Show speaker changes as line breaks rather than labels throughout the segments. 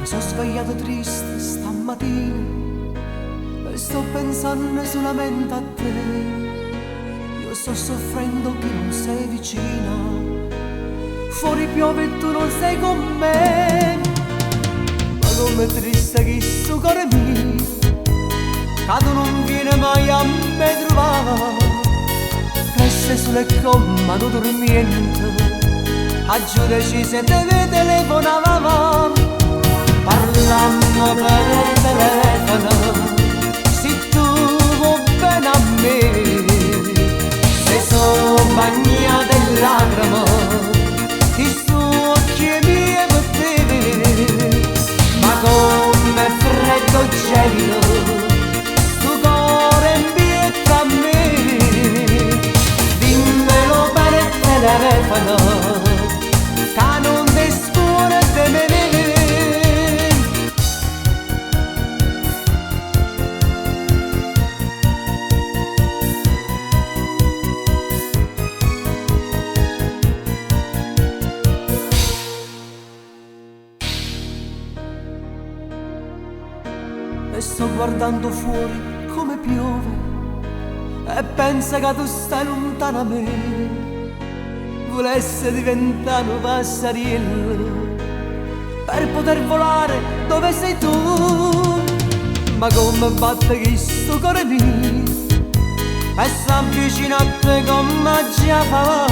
sono svegliato triste stamattina e sto pensando solamente a te. Io sto soffrendo che non sei vicina, fuori piove e tu non sei con me. Ma come triste che sto cuore mio, che tu non vieni mai a me trovare. Resta sulle gomme non dormiente, aggiudici se te ne telefonavamo. Parlando per il telefono, se tu vuoi bene a me, se sono bagnata in lacrime, ti sto occhi miei per te. Ma come freddo gelido, sto cuore invietta a me. Dimmelo per il telefono, che non ti scuola di me. E sto guardando fuori come piove e pensa che tu stai lontano da me. Volesse diventare un passariello per poter volare dove sei tu. Ma come batte questo cuore mio e s'avvicina a te come già fa.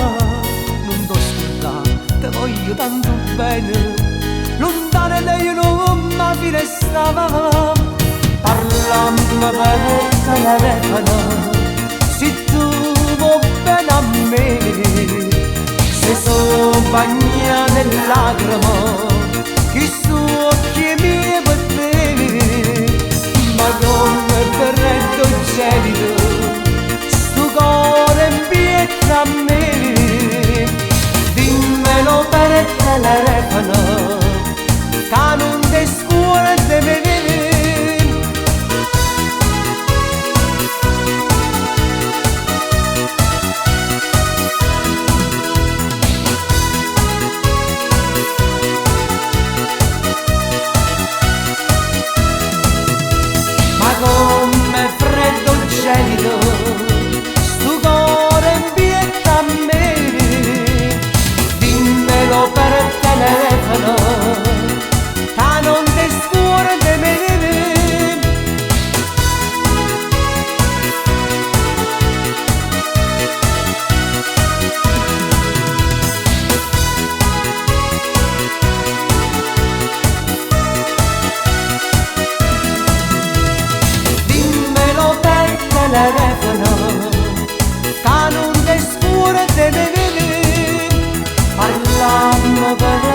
Non t'ho scordato, te voglio tanto bene, lontano da io non mi finestrava. Parlando per il telefono, se tu vuoi bene a me, se sono bagnata in lacrime, che sono occhi miei per te. Ma come freddo gelido, sto cuore invietta a me. Dimmelo per il telefono, che non ti scuola di me. Come freddo gelido, sto cuore invietta a me. Dimmelo per il telefono, che non ti scuola di me. Telefono, che non ti scuola di me. Parliamo per